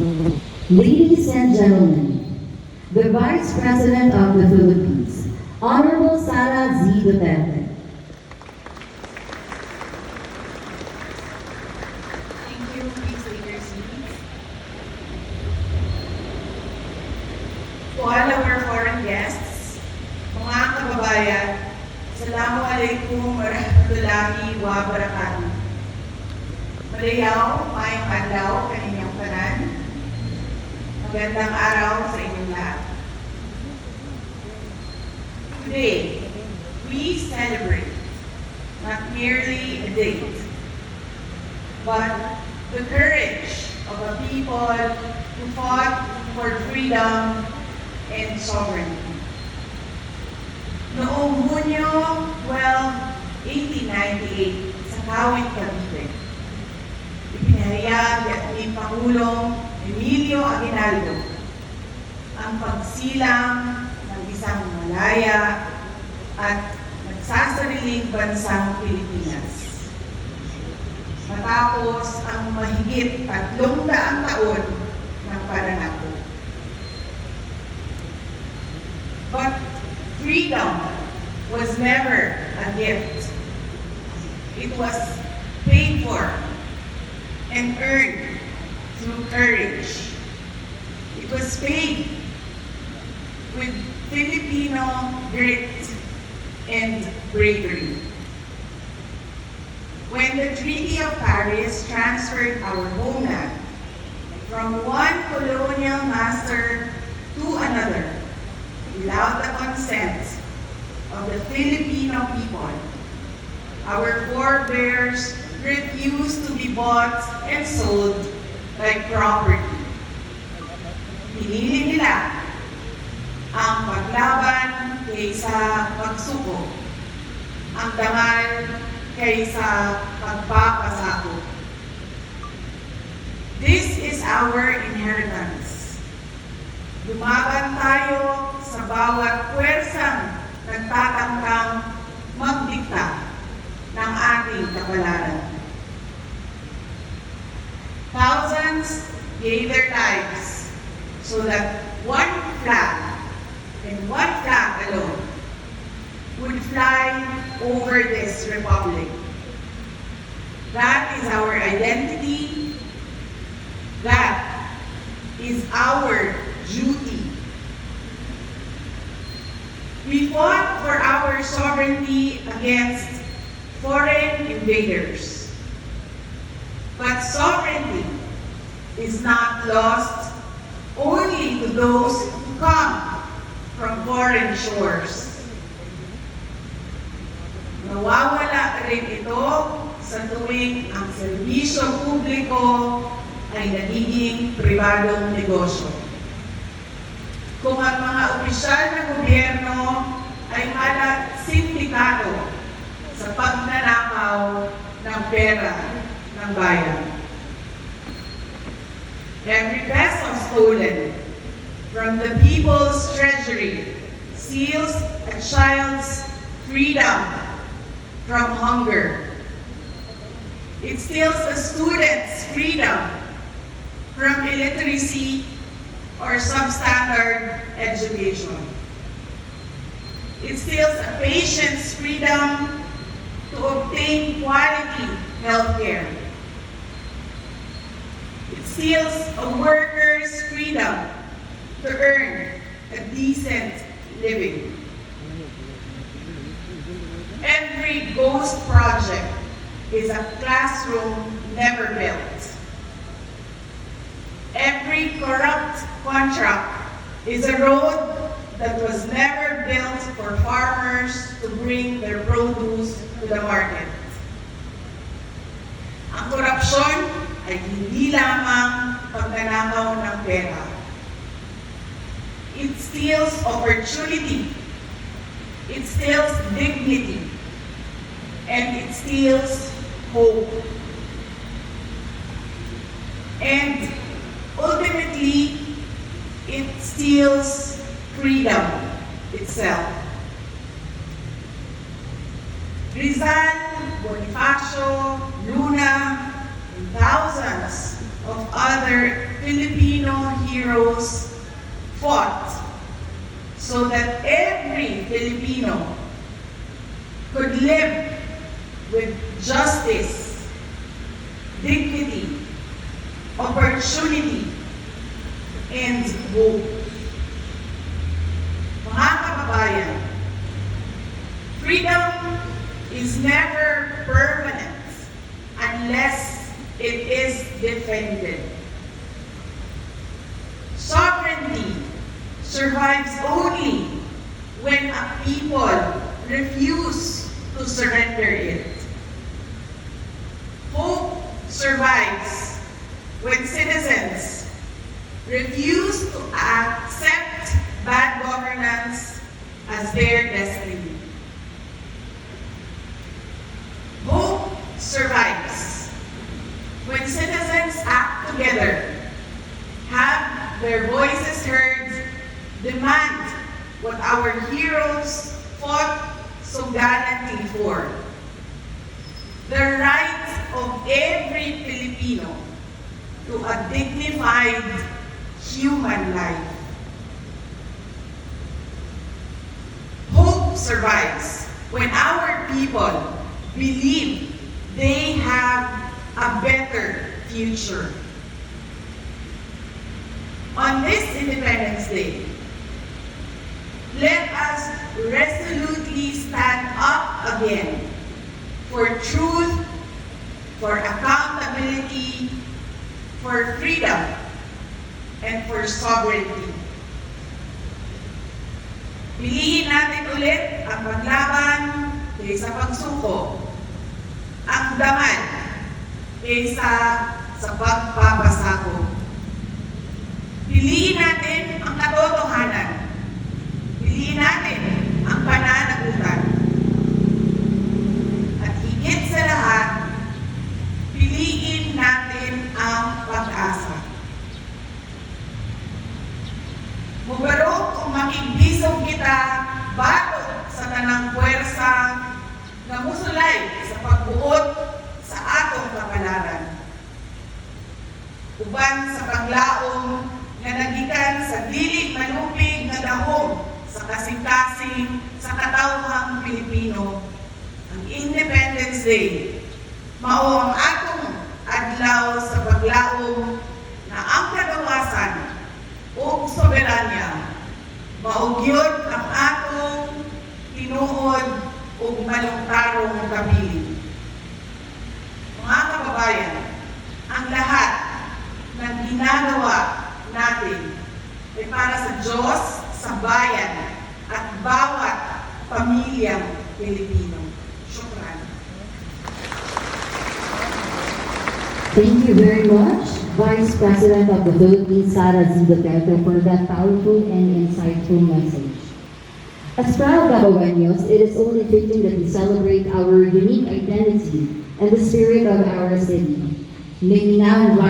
Ladies and gentlemen, the Vice President of the Philippines, Honorable Sara Z. Duterte. Thank you. Please take your seats. To all our foreign guests, mga kababayan, Assalamualaikum warahmatullahi wabarakatuh. Malayaw, maayong adlaw, kaninyang tanan. Magandang araw sa inyong lahat. Today, we celebrate not merely a date, but the courage of a people who fought for freedom and sovereignty. Noong Hunyo 12, 1898, sa Kawit, Cavite, ipinahayag ni Pangulong Emilio Aguinaldo ang pagsilang ng isang malaya at nagsasariling bansang Pilipinas. Matapos ang mahigit 300 taon ng pananakop. But freedom was never a gift. It was paid for and earned through courage. It was paid with Filipino grit and bravery. When the Treaty of Paris transferred our homeland from one colonial master to another without the consent of the Filipino people, our forebears refused to be bought and sold like property. Pinili nila ang paglaban kaysa pagsuko, ang dangal kaysa pagpapasako. This is our inheritance. Lumaban tayo sa bawat puwersang nagtatangkang magdikta ng ating kapalaran. Thousands gave their lives so that one flag and one flag alone would fly over this republic. That is our identity. That is our duty. We fought for our sovereignty against foreign invaders. But sovereignty is not lost only to those who come from foreign shores. Nawawala rin ito sa tuwing ang serbisyo publiko ay nagiging pribadong negosyo. Kung ang mga opisyal ng gobyerno ay sindikato sa pagnanakaw ng pera ng bayan. Every peso stolen from the people's treasury steals a child's freedom from hunger. It steals a student's freedom from illiteracy or substandard education. It steals a patient's freedom to obtain quality health care. It steals a worker's freedom to earn a decent living. Every ghost project is a classroom never built. Every corrupt contract is a road that was never built for farmers to bring their produce to the market. Ang korupsyon ay hindi lamang pagnanakaw ng pera. It steals opportunity. It steals dignity. And it steals hope. And ultimately, it steals freedom itself. Rizal, Bonifacio, Luna, and thousands of other Filipino heroes fought so that every Filipino could live with justice, dignity, opportunity, and hope. Mga kababayan, freedom is never permanent unless it is defended. Sovereignty survives only when a people refuse to surrender it. Hope survives when citizens refuse to accept bad governance as their destiny. Hope survives when citizens act together, have their voices heard, demand what our heroes fought so gallantly for. The right of every Filipino to a dignified human life. Hope survives when our people believe they have a better future. On this Independence Day, let us resolutely stand up again for truth, for accountability, for freedom, and for sovereignty. Piliin natin ulit ang paglaban kaysa pagsuko, ang damal kaysa sa pagpapasako. Piliin natin ang katotohanan. Piliin natin ang pananagutan. At higit sa lahat, piliin natin ang pag-asa. Mubarog kung makigdisog kita batok sa tanang puwersa na musulay sa pagbuot sa atong kapalaran. Uban sa paglaom nga nagikan sa dili malupig na dahom sa kasing-kasing sa katawhang Pilipino, ang Independence Day mao ang atong adlaw sa paglaom na ang kagawasan o soberanya maugyod ang atong tinuod o malungtarong kabilin. Mga kababayan, ang lahat ng ginagawa natin ay para sa Diyos, sa bayan, at bawat pamilyang Pilipino. Syukran. Thank you very much, Vice President of the Philippines, Sara Z. Duterte, for that powerful and insightful message. As proud Gabaweños, it is only fitting that we celebrate our unique identity and the spirit of our city. May we now invite